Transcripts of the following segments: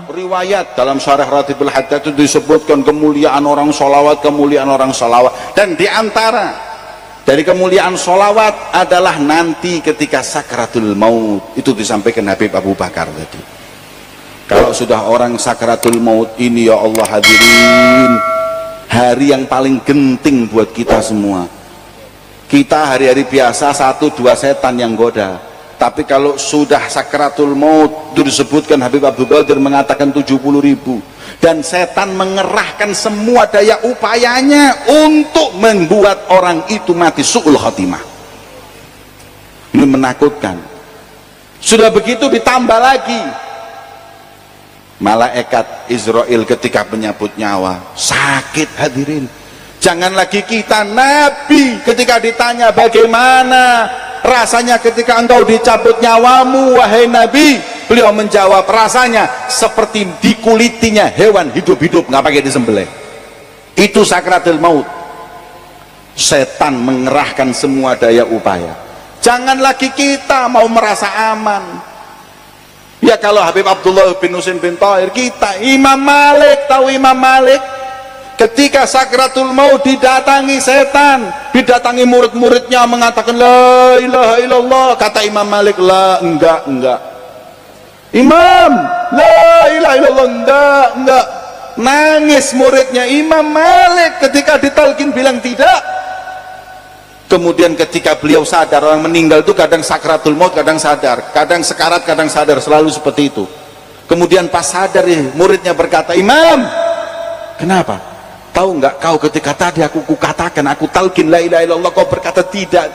Riwayat dalam Syarah Ratibul Haddad itu disebutkan kemuliaan orang sholawat, kemuliaan orang sholawat, dan diantara dari kemuliaan sholawat adalah nanti ketika sakratul maut. Itu disampaikan Habib Abu Bakar tadi. Kalau sudah orang sakratul maut ini, ya Allah hadirin, hari yang paling genting buat kita semua. Kita hari-hari biasa 1-2 setan yang goda. Tapi kalau sudah sakratul maut, itu disebutkan Habib Abdul Qadir mengatakan 70.000, dan setan mengerahkan semua daya upayanya untuk membuat orang itu mati su'ul khotimah. Ini menakutkan. Sudah begitu ditambah lagi malaikat Israel ketika menyabut nyawa, sakit hadirin. Jangan lagi kita, Nabi ketika ditanya bagaimana rasanya ketika engkau dicabut nyawamu wahai Nabi, beliau menjawab rasanya seperti dikulitinya hewan hidup-hidup, nggak pakai disembelih. Itu sakratul maut. Setan mengerahkan semua daya upaya. Jangan lagi kita mau merasa aman. Ya kalau Habib Abdullah bin Husain bin Thahir, kita Imam Malik, tahu Imam Malik ketika sakratul maut didatangi setan, didatangi murid-muridnya mengatakan la ilaha illallah, kata Imam Malik la, enggak Imam, la ilaha illallah, enggak. Nangis muridnya Imam Malik ketika ditalkin bilang tidak. Kemudian ketika beliau sadar, orang meninggal itu kadang sakratul maut, kadang sadar, kadang sekarat, kadang sadar, selalu seperti itu. Kemudian pas sadar muridnya berkata, Imam, kenapa? Tahu nggak kau ketika tadi aku katakan, aku talkin la ilaha illallah, kau berkata tidak.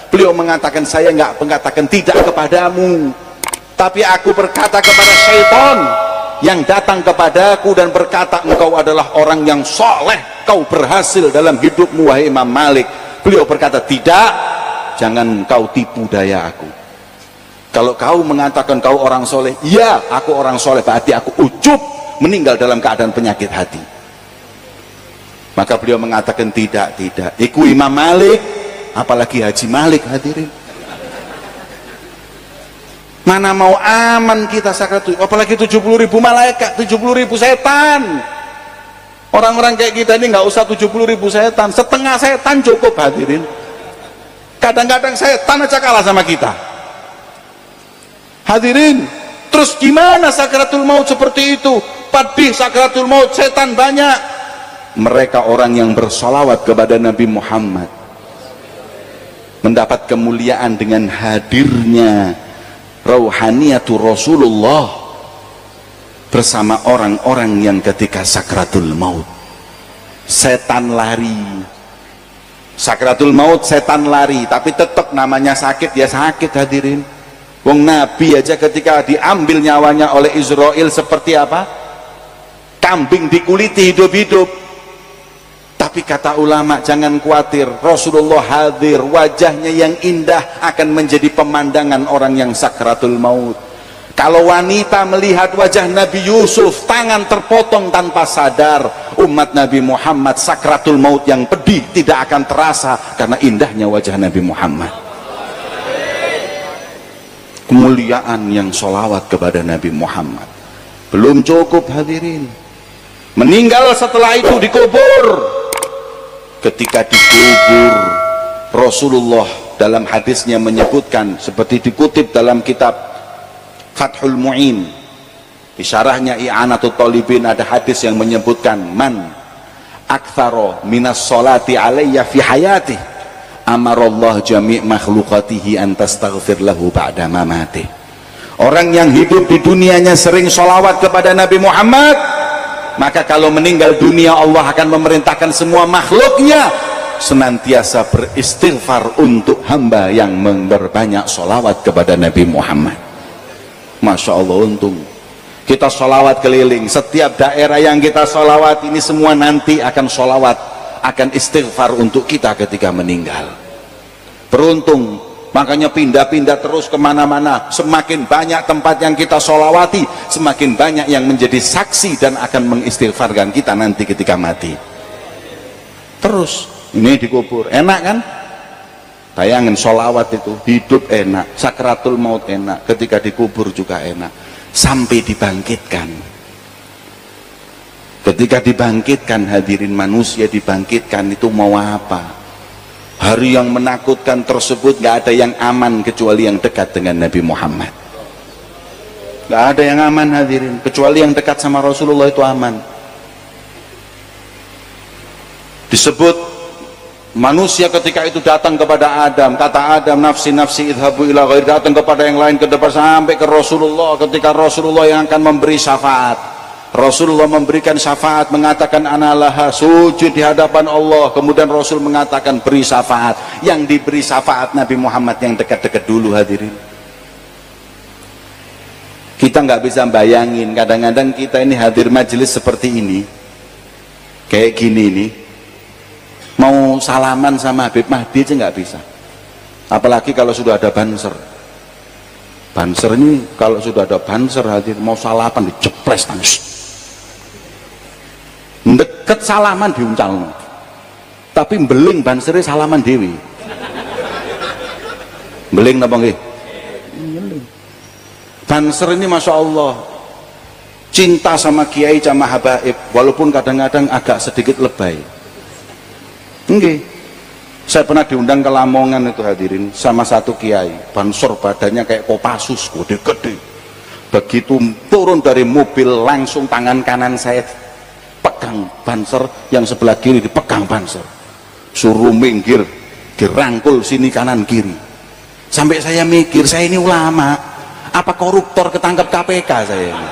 Beliau mengatakan saya nggak mengatakan tidak kepadamu, tapi aku berkata kepada syaitan yang datang kepadaku dan berkata engkau adalah orang yang soleh, kau berhasil dalam hidupmu wahai Imam Malik. Beliau berkata tidak, jangan kau tipu daya aku. Kalau kau mengatakan kau orang soleh, ya aku orang soleh, berarti aku ujub meninggal dalam keadaan penyakit hati. Maka beliau mengatakan tidak. Iku Imam Malik, apalagi Haji Malik hadirin. Mana mau aman kita sakratul, apalagi 70.000 malaikat, 70.000 setan. Orang-orang kayak kita ini nggak usah 70.000 setan, setengah setan cukup hadirin. Kadang-kadang setan aja kalah sama kita hadirin. Terus gimana sakratul maut seperti itu? Pedih sakratul maut, setan banyak. Mereka orang yang bersolawat kepada Nabi Muhammad mendapat kemuliaan dengan hadirnya rauhaniyatul Rasulullah bersama orang-orang yang ketika sakratul maut setan lari. Sakratul maut setan lari, tapi tetap namanya sakit ya sakit hadirin. Wong Nabi aja ketika diambil nyawanya oleh Israel seperti apa? Kambing dikuliti hidup-hidup. Tapi kata ulama jangan khawatir, Rasulullah hadir, wajahnya yang indah akan menjadi pemandangan orang yang sakratul maut. Kalau wanita melihat wajah Nabi Yusuf, tangan terpotong tanpa sadar, umat Nabi Muhammad sakratul maut yang pedih tidak akan terasa karena indahnya wajah Nabi Muhammad. Kemuliaan yang sholawat kepada Nabi Muhammad belum cukup hadirin. Meninggal setelah itu dikubur. Ketika dikubur, Rasulullah dalam hadisnya menyebutkan seperti dikutip dalam kitab Fathul Mu'in di syarahnya I'anatul Talibin, ada hadis yang menyebutkan man aktsara minas sholati alayya fi hayati amarallah jami' makhlukatihi an tastaghfir lahu ba'da mamati. Orang yang hidup di dunianya sering sholawat kepada Nabi Muhammad, maka kalau meninggal dunia Allah akan memerintahkan semua makhluknya senantiasa beristighfar untuk hamba yang memperbanyak sholawat kepada Nabi Muhammad. Masya Allah, untung kita sholawat keliling, setiap daerah yang kita sholawat ini semua nanti akan sholawat, akan istighfar untuk kita ketika meninggal. Beruntung, makanya pindah-pindah terus kemana-mana. Semakin banyak tempat yang kita sholawati, semakin banyak yang menjadi saksi dan akan mengistighfarkan kita nanti ketika mati. Terus ini dikubur, enak kan? Bayangin sholawat itu, hidup enak, sakratul maut enak, ketika dikubur juga enak, sampai dibangkitkan. Ketika dibangkitkan, hadirin, manusia dibangkitkan itu mau apa? Hari yang menakutkan tersebut gak ada yang aman kecuali yang dekat dengan Nabi Muhammad. Gak ada yang aman, hadirin, kecuali yang dekat sama Rasulullah itu aman. Disebut manusia ketika itu datang kepada Adam, kata Adam, nafsi nafsi idhabu ila ghairi, datang kepada yang lain, ke depan sampai ke Rasulullah. Ketika Rasulullah yang akan memberi syafaat, Rasulullah memberikan syafaat, mengatakan analaha, sujud di hadapan Allah. Kemudian Rasul mengatakan beri syafaat. Yang diberi syafaat Nabi Muhammad yang dekat-dekat dulu, hadirin. Kita nggak bisa bayangin, kadang-kadang kita ini hadir majelis seperti ini, kayak gini ini, mau salaman sama Habib Mahdi aja nggak bisa, apalagi kalau sudah ada banser. Banser ini kalau sudah ada banser, hadir mau salaman diceples tangis, deket salaman diuncal, tapi beling bansernya salaman dewi. Beling napa nggih? Banser ini Masya Allah cinta sama kiai sama habaib, walaupun kadang-kadang agak sedikit lebay. Enggak, saya pernah diundang ke Lamongan itu, hadirin, sama satu kiai, banser badannya kayak Kopassus, gede-gede. Begitu turun dari mobil, langsung tangan kanan saya pegang banser, yang sebelah kiri dipegang banser, suruh minggir, dirangkul sini kanan kiri. Sampai saya mikir, saya ini ulama apa koruptor ketangkep KPK saya ini?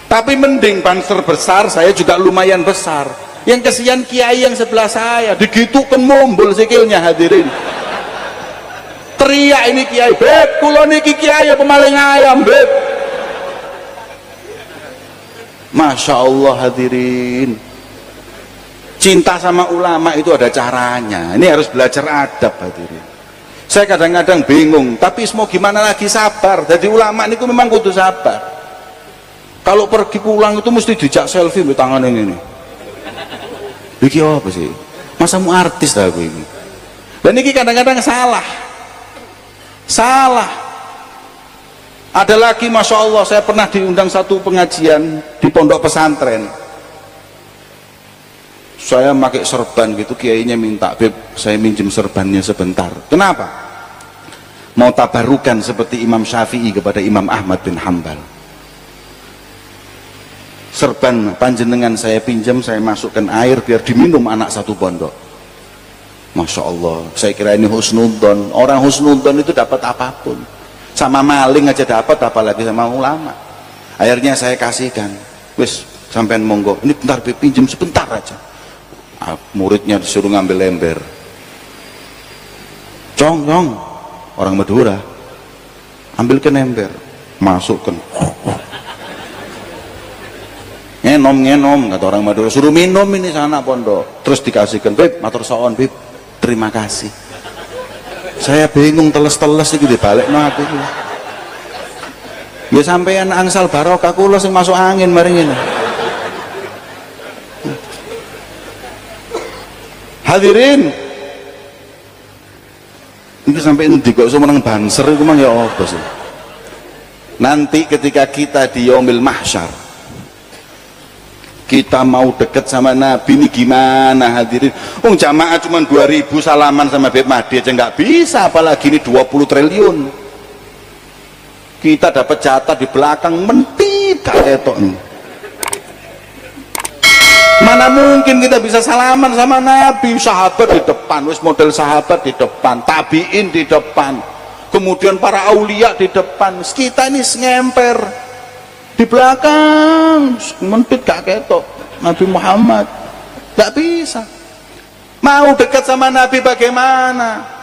Tapi mending banser besar, saya juga lumayan besar. Yang kesian kiai yang sebelah saya, digitukan mumbul sikilnya, hadirin. Teriak ini kiai, beb, kula niki kiai pemaling ayam, beb. Masya Allah, hadirin. Cinta sama ulama itu ada caranya. Ini harus belajar adab, hadirin. Saya kadang-kadang bingung, tapi mau gimana lagi, sabar. Jadi ulama ini memang kudu sabar. Kalau pergi pulang itu mesti dijak selfie di tangan ini. Iki apa sih? Masa mu artis lah gue ini. Dan ini kadang-kadang salah. Ada lagi, Masya Allah, saya pernah diundang satu pengajian di pondok pesantren. Saya pakai serban gitu, kiainya minta, beb, saya minjem serbannya sebentar. Kenapa? Mau tabarukan seperti Imam Syafi'i kepada Imam Ahmad bin Hanbal. Serban panjenengan saya pinjam, saya masukkan air biar diminum anak satu pondok. Masya Allah, saya kira ini husnudzon. Orang husnudzon itu dapat apapun, sama maling aja dapat, apalagi sama ulama. Akhirnya saya kasihkan, wis sampean monggo, ini bentar pinjam sebentar aja. Muridnya disuruh ngambil ember, cong, orang Madura, ambilkan ember, masukkan. Ngenom kata orang Madura, suruh minum ini sana pondok, terus dikasihkan, beb, matur soon, beb, terima kasih. Saya bingung, teles-teles itu dibalik aku itu. Ya sampean angsal barokah kula sing masuk angin maring ini. Hadirin, ini sampai ini kok menang banser itu mang ya apa sih? Nanti ketika kita di yaumil mahsyar, Kita mau deket sama Nabi ini gimana hadirin? Jamaah cuma 2000 salaman sama Habib Mahdi aja nggak bisa, apalagi ini 20 triliun. Kita dapat jatah di belakang mentit gak ketok nih. Mana mungkin kita bisa salaman sama Nabi? Sahabat di depan, wis model sahabat di depan, tabiin di depan, kemudian para aulia di depan. Kita ini ngemper di belakang, mentit gak ketok Nabi Muhammad. Gak bisa. Mau dekat sama Nabi bagaimana?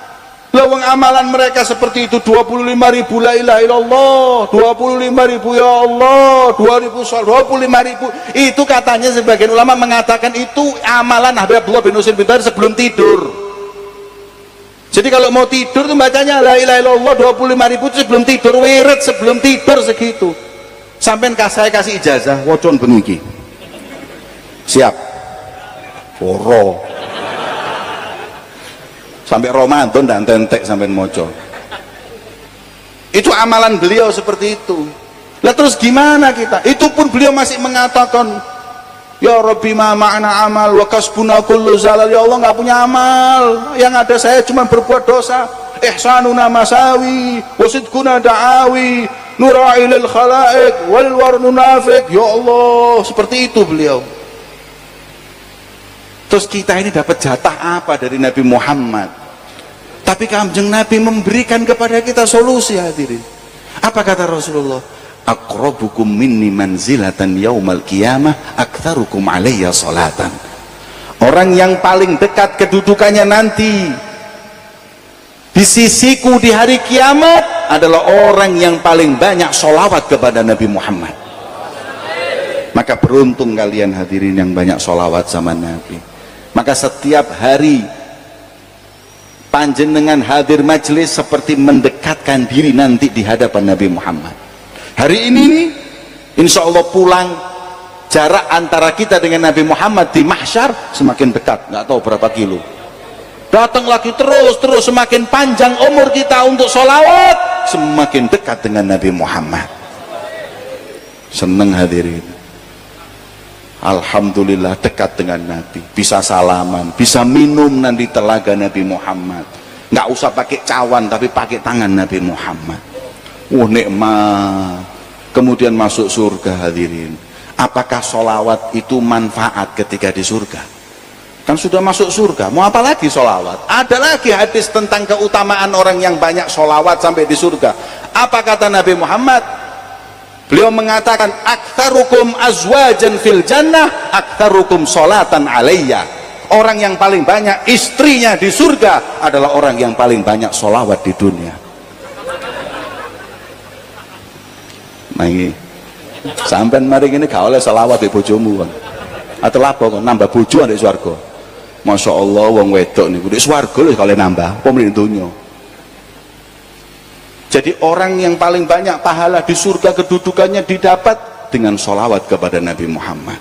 Lawang amalan mereka seperti itu, 25.000 la ilaha illallah, 25.000 ya Allah, 25.000. Itu katanya sebagian ulama mengatakan itu amalan Abdullah bin Husain bin Thair sebelum tidur. Jadi kalau mau tidur tuh bacanya la ilaha illallah 25.000 itu sebelum tidur, wirid sebelum tidur segitu. Sampai saya kasih ijazah, wocon beniki. Siap. Oro. Sampai Ramadan dan tentek sampai moco. Itu amalan beliau seperti itu. Lah terus gimana kita? Itu pun beliau masih mengatakan, ya Rabbi ma ma'ana amal wa kasbuna kullu zalal. Ya Allah nggak punya amal, yang ada saya cuma berbuat dosa. Ihsanuna masawi wa sidquna da'awi nura'ilil khalaik wal warnu nafik. Ya Allah, seperti itu beliau. Terus kita ini dapat jatah apa dari Nabi Muhammad? Tapi Kanjeng Nabi memberikan kepada kita solusi hadirin. Apa kata Rasulullah? Aqrabukum minni manzilatan yaumal qiyamah aktsarukum alayya salatan. Orang yang paling dekat kedudukannya nanti di sisiku di hari kiamat adalah orang yang paling banyak sholawat kepada Nabi Muhammad. Maka beruntung kalian hadirin yang banyak sholawat sama Nabi. Maka setiap hari panjenengan hadir majelis seperti mendekatkan diri nanti di hadapan Nabi Muhammad. Hari ini nih, insya Allah pulang, jarak antara kita dengan Nabi Muhammad di mahsyar semakin dekat, nggak tahu berapa kilo. Datang lagi terus semakin panjang umur kita untuk sholawat, semakin dekat dengan Nabi Muhammad. Seneng hadirin. Alhamdulillah dekat dengan Nabi, bisa salaman, bisa minum nanti telaga Nabi Muhammad, nggak usah pakai cawan tapi pakai tangan Nabi Muhammad. Nikmat. Kemudian masuk surga hadirin. Apakah sholawat itu manfaat ketika di surga? Kan sudah masuk surga, mau apa lagi sholawat? Ada lagi hadis tentang keutamaan orang yang banyak sholawat sampai di surga. Apa kata Nabi Muhammad? Beliau mengatakan, aktsarukum azwajan fil jannah aktsarukum sholatan alayya. Orang yang paling banyak istrinya di surga adalah orang yang paling banyak sholawat di dunia. Nah ini sampai mari ini gak oleh sholawat di bojomu kan, atau apa kan nambah bojo di swarga. Masya Allah wong wedok nih di swarga lho kalau nambah pemerintah dunia. Jadi orang yang paling banyak pahala di surga kedudukannya didapat dengan sholawat kepada Nabi Muhammad.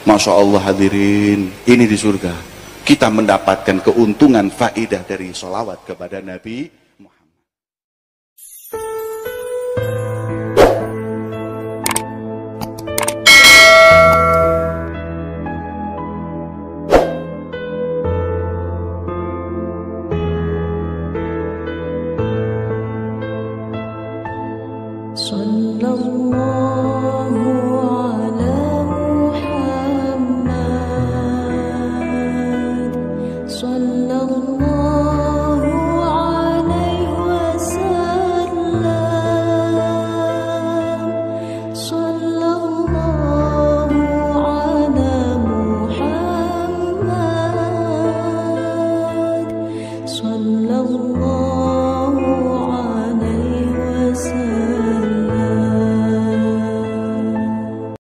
Masya Allah hadirin, ini di surga kita mendapatkan keuntungan faidah dari sholawat kepada Nabi Muhammad. صلى الله